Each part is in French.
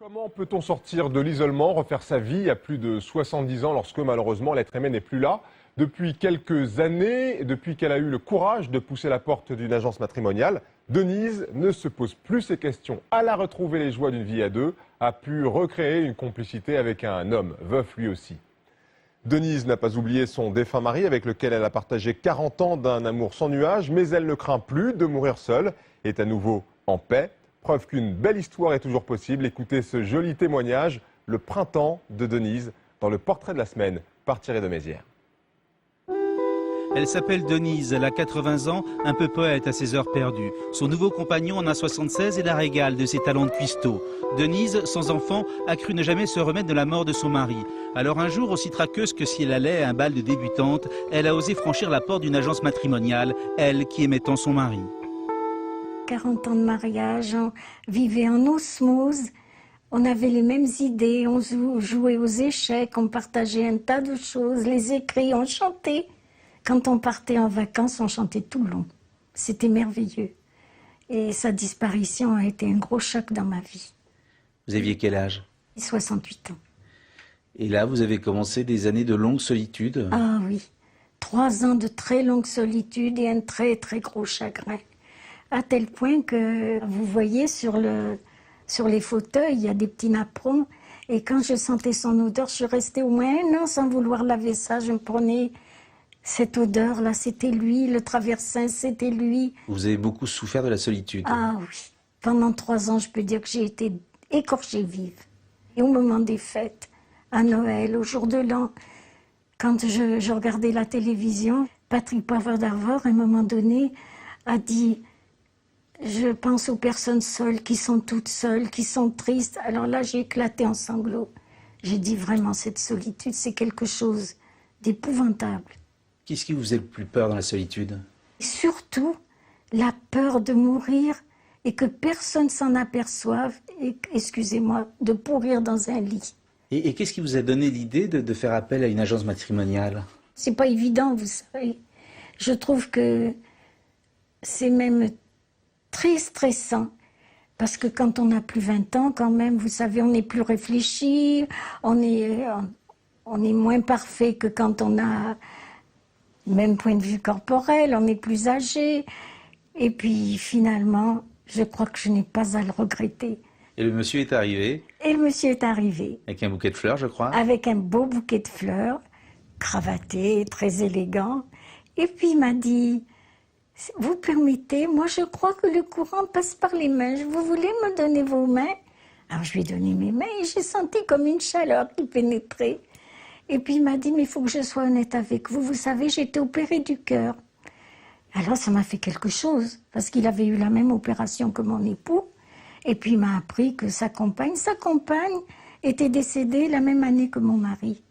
Comment peut-on sortir de l'isolement, refaire sa vie à plus de 70 ans lorsque malheureusement l'être aimé n'est plus là? Depuis quelques années, depuis qu'elle a eu le courage de pousser la porte d'une agence matrimoniale, Denise ne se pose plus ces questions. Elle a retrouvé les joies d'une vie à deux, a pu recréer une complicité avec un homme, veuf lui aussi. Denise n'a pas oublié son défunt mari avec lequel elle a partagé 40 ans d'un amour sans nuage, mais elle ne craint plus de mourir seule, est à nouveau en paix. Preuve qu'une belle histoire est toujours possible. Écoutez ce joli témoignage, le printemps de Denise, dans le portrait de la semaine, par Thierry de Mézières. Elle s'appelle Denise, elle a 80 ans, un peu poète à ses heures perdues. Son nouveau compagnon en a 76 et la régale de ses talents de cuistot. Denise, sans enfant, a cru ne jamais se remettre de la mort de son mari. Alors un jour, aussi traqueuse que si elle allait à un bal de débutante, elle a osé franchir la porte d'une agence matrimoniale, elle qui aimait tant son mari. 40 ans de mariage, on vivait en osmose, on avait les mêmes idées, on jouait aux échecs, on partageait un tas de choses, les écrits, on chantait. Quand on partait en vacances, on chantait tout le long. C'était merveilleux. Et sa disparition a été un gros choc dans ma vie. Vous aviez quel âge? 68 ans. Et là, vous avez commencé des années de longue solitude? Ah oui, 3 ans de très longue solitude et un très très gros chagrin. À tel point que, vous voyez, sur les fauteuils, il y a des petits napperons. Et quand je sentais son odeur, je suis restée au moins 1 an sans vouloir laver ça. Je me prenais cette odeur-là, c'était lui. Le traversin, c'était lui. Vous avez beaucoup souffert de la solitude? Ah oui. Pendant 3 ans, je peux dire que j'ai été écorchée vive. Et au moment des fêtes, à Noël, au jour de l'an, quand je regardais la télévision, Patrick Poivre d'Arvor, à un moment donné, a dit... Je pense aux personnes seules, qui sont toutes seules, qui sont tristes. Alors là, j'ai éclaté en sanglots. J'ai dit vraiment, cette solitude, c'est quelque chose d'épouvantable. Qu'est-ce qui vous faisait le plus peur dans la solitude? Et surtout, la peur de mourir et que personne s'en aperçoive, et, excusez-moi, de pourrir dans un lit. Et qu'est-ce qui vous a donné l'idée de faire appel à une agence matrimoniale? C'est pas évident, vous savez. Je trouve que c'est même très stressant, parce que quand on a plus 20 ans, quand même, vous savez, on n'est plus réfléchi, on est moins parfait que quand on a le même point de vue corporel, on est plus âgé, et puis finalement, je crois que je n'ai pas à le regretter. Et le monsieur est arrivé? Et le monsieur est arrivé. Avec un bouquet de fleurs, je crois? Avec un beau bouquet de fleurs, cravaté, très élégant, et puis il m'a dit... Vous permettez, moi je crois que le courant passe par les mains. Vous voulez me donner vos mains? Alors je lui ai donné mes mains et j'ai senti comme une chaleur qui pénétrait. Et puis il m'a dit, mais il faut que je sois honnête avec vous. Vous savez, j'ai été opérée du cœur. Alors ça m'a fait quelque chose, parce qu'il avait eu la même opération que mon époux. Et puis il m'a appris que sa compagne était décédée la même année que mon mari.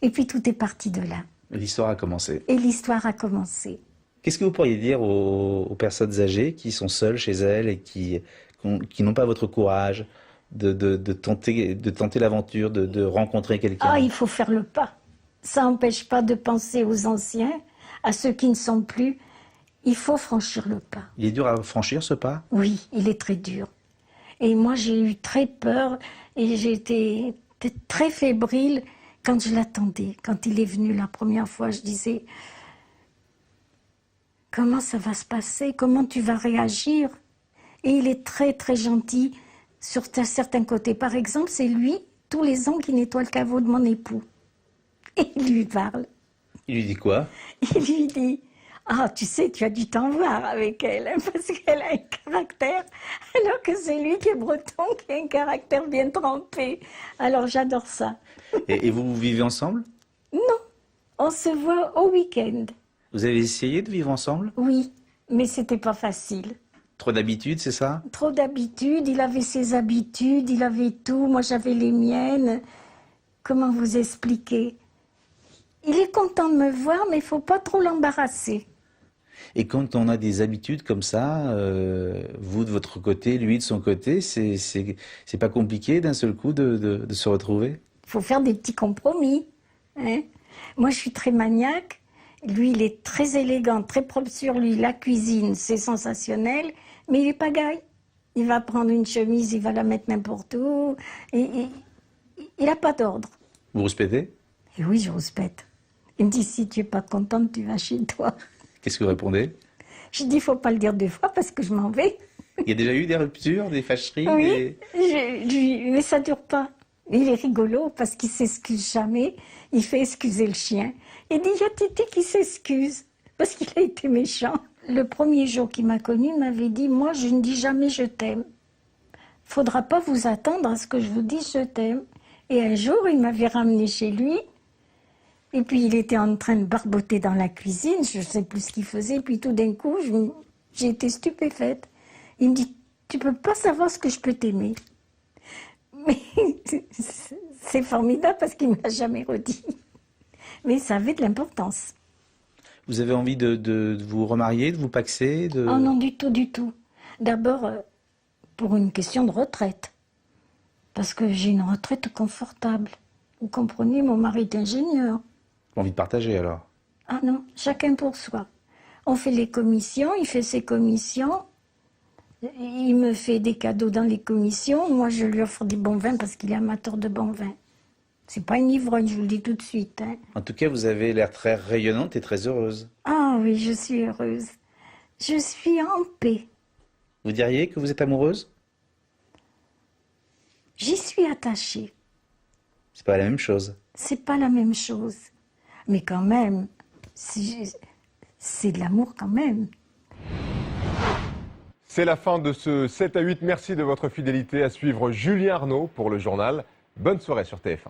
Et puis tout est parti de là. L'histoire a commencé. Et l'histoire a commencé. Qu'est-ce que vous pourriez dire aux personnes âgées qui sont seules chez elles et qui n'ont pas votre courage de tenter l'aventure, de rencontrer quelqu'un? Ah, il faut faire le pas. Ça n'empêche pas de penser aux anciens, à ceux qui ne sont plus. Il faut franchir le pas. Il est dur à franchir ce pas? Oui, il est très dur. Et moi, j'ai eu très peur et j'ai été très fébrile quand je l'attendais. Quand il est venu la première fois, je disais... Comment ça va se passer? Comment tu vas réagir? Et il est très très gentil sur certains côtés. Par exemple, c'est lui, tous les ans, qui nettoie le caveau de mon époux. Et il lui parle. Il lui dit quoi? Il lui dit, ah, tu sais, tu as dû t'en voir avec elle, hein, parce qu'elle a un caractère, alors que c'est lui qui est breton, qui a un caractère bien trempé. Alors j'adore ça. Et vous vivez ensemble? Non, on se voit au week-end. Vous avez essayé de vivre ensemble? Oui, mais c'était pas facile. Trop d'habitude, c'est ça? Trop d'habitudes, il avait ses habitudes, il avait tout, moi j'avais les miennes. Comment vous expliquer? Il est content de me voir, mais il ne faut pas trop l'embarrasser. Et quand on a des habitudes comme ça, vous de votre côté, lui de son côté, c'est pas compliqué d'un seul coup de se retrouver? Il faut faire des petits compromis. Hein? Moi je suis très maniaque. Lui, il est très élégant, très propre sur lui. La cuisine, c'est sensationnel, mais il est pagaille. Il va prendre une chemise, il va la mettre n'importe où. Il n'a pas d'ordre. Vous respectez? Et oui, je respecte. Il me dit, si tu n'es pas contente, tu vas chez toi. Qu'est-ce que vous répondez? Je dis, il ne faut pas le dire 2 fois parce que je m'en vais. Il y a déjà eu des ruptures, des fâcheries? Oui, mais ça ne dure pas. Il est rigolo parce qu'il ne s'excuse jamais. Il fait excuser le chien. Il dit, il y a Titi qui s'excuse parce qu'il a été méchant. Le premier jour qu'il m'a connu, il m'avait dit, moi, je ne dis jamais je t'aime. Il ne faudra pas vous attendre à ce que je vous dise je t'aime. Et un jour, il m'avait ramené chez lui. Et puis, il était en train de barboter dans la cuisine. Je ne sais plus ce qu'il faisait. Puis, tout d'un coup, j'ai été stupéfaite. Il me dit, tu ne peux pas savoir ce que je peux t'aimer. Mais c'est formidable parce qu'il ne m'a jamais redit. Mais ça avait de l'importance. Vous avez envie de vous remarier, de vous paxer Oh non, du tout, du tout. D'abord, pour une question de retraite. Parce que j'ai une retraite confortable. Vous comprenez, mon mari est ingénieur. Envie de partager alors? Ah non, chacun pour soi. On fait les commissions, il fait ses commissions. Il me fait des cadeaux dans les commissions. Moi, je lui offre des bons vins parce qu'il est amateur de bons vins. C'est pas une ivrogne, je vous le dis tout de suite. Hein. En tout cas, vous avez l'air très rayonnante et très heureuse. Ah oui, je suis heureuse. Je suis en paix. Vous diriez que vous êtes amoureuse? J'y suis attachée. C'est pas la même chose. C'est pas la même chose. Mais quand même, c'est de l'amour quand même. C'est la fin de ce 7 à 8. Merci de votre fidélité. À suivre Julien Arnaud pour le journal. Bonne soirée sur TF1.